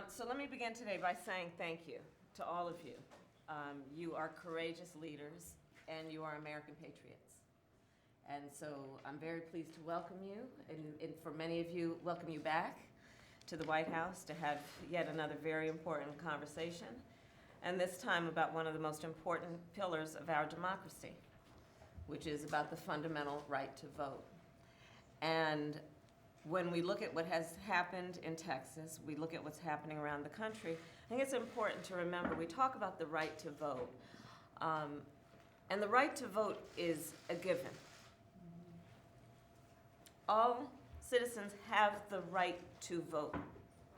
So let me begin today by saying thank you to all of you. You are courageous leaders and you are American patriots. And so I'm very pleased to welcome you and for many of you, welcome you back to the White House to have yet another very important conversation, and this time about one of the most important pillars of our democracy, which is about the fundamental right to vote. And when we look at what has happened in Texas, we look at what's happening around the country, I think it's important to remember we talk about the right to vote. And the right to vote is a given. All citizens have the right to vote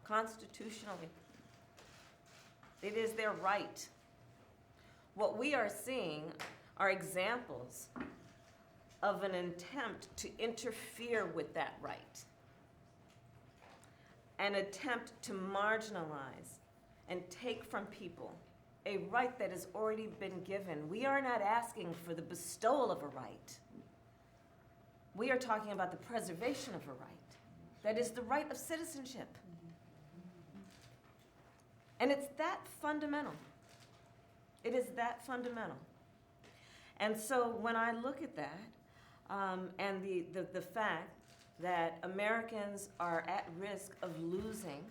constitutionally. It is their right. What we are seeing are examples of an attempt to interfere with that right, an attempt to marginalize and take from people a right that has already been given. We are not asking for the bestowal of a right. We are talking about the preservation of a right. That is the right of citizenship. And it's that fundamental. It is that fundamental. And so when I look at that, and the fact that Americans are at risk of losing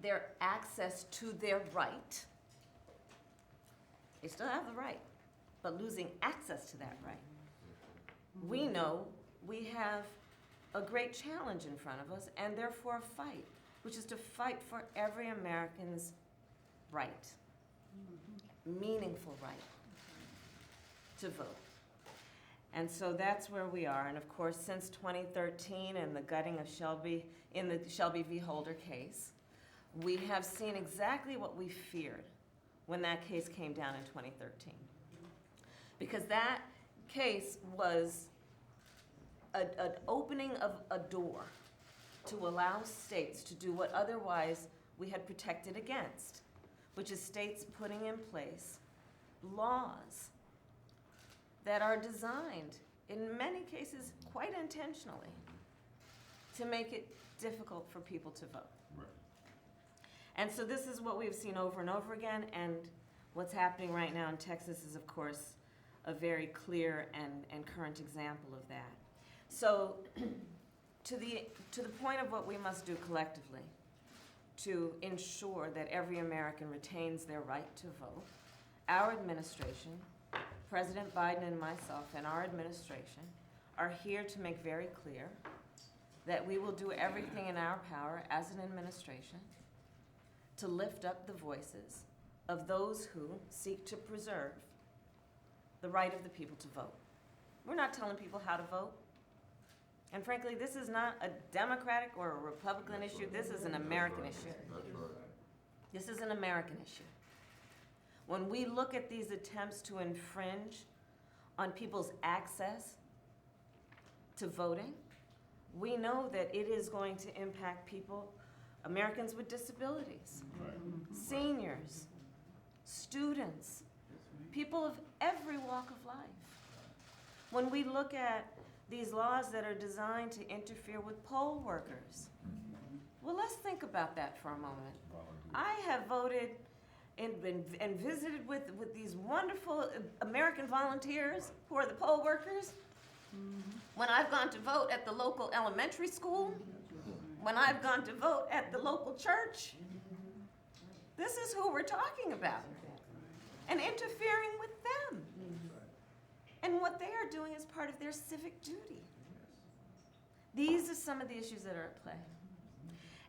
their access to their right, they still have the right, but losing access to that right, we know we have a great challenge in front of us, and therefore a fight, which is to fight for every American's right, meaningful right to vote. And so that's where we are. And of course, since 2013 and the gutting of Shelby in the Shelby v. Holder case, we have seen exactly what we feared when that case came down in 2013. Because that case was an opening of a door to allow states to do what otherwise we had protected against, which is states putting in place laws that are designed, in many cases quite intentionally, to make it difficult for people to vote. Right. And so this is what we've seen over and over again, and what's happening right now in Texas is, of course, a very clear and current example of that. So to the point of what we must do collectively to ensure that every American retains their right to vote, our administration, President Biden and myself and our administration are here to make very clear that we will do everything in our power as an administration to lift up the voices of those who seek to preserve the right of the people to vote. We're not telling people how to vote. And frankly, this is not a Democratic or a Republican issue. This is an American issue. This is an American issue. When we look at these attempts to infringe on people's access to voting, we know that it is going to impact people, Americans with disabilities, seniors, students, people of every walk of life. When we look at these laws that are designed to interfere with poll workers, well, let's think about that for a moment. I have voted and visited with these wonderful American volunteers who are the poll workers. When I've gone to vote at the local elementary school, when I've gone to vote at the local church, this is who we're talking about, and interfering with them. And what they are doing is part of their civic duty. These are some of the issues that are at play.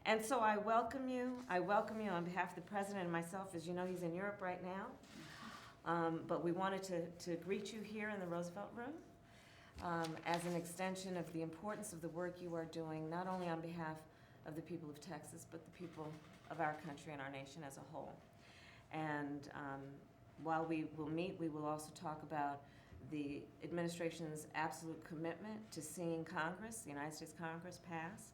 And so I welcome you on behalf of the President and myself. As you know, he's in Europe right now. But we wanted to greet you here in the Roosevelt Room as an extension of the importance of the work you are doing, not only on behalf of the people of Texas, but the people of our country and our nation as a whole. And while we will meet, we will also talk about the administration's absolute commitment to seeing Congress, the United States Congress, pass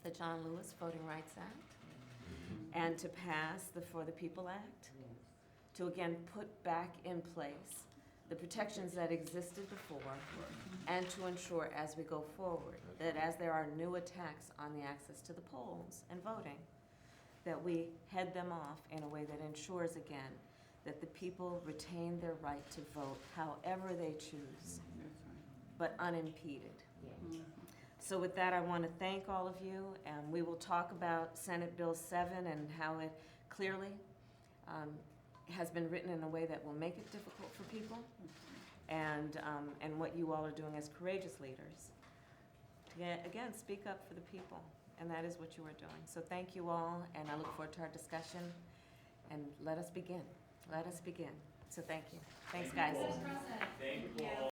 the John Lewis Voting Rights Act, and to pass the For the People Act, to again put back in place the protections that existed before, and to ensure as we go forward that as there are new attacks on the access to the polls and voting, that we head them off in a way that ensures, again, that the people retain their right to vote however they choose, but unimpeded. So with that, I want to thank all of you, and we will talk about Senate Bill 7 and how it clearly has been written in a way that will make it difficult for people, and what you all are doing as courageous leaders to, again, speak up for the people, and that is what you are doing. So thank you all, and I look forward to our discussion, and let us begin. Let us begin. So thank you. Thanks, guys. Thank you, Paul.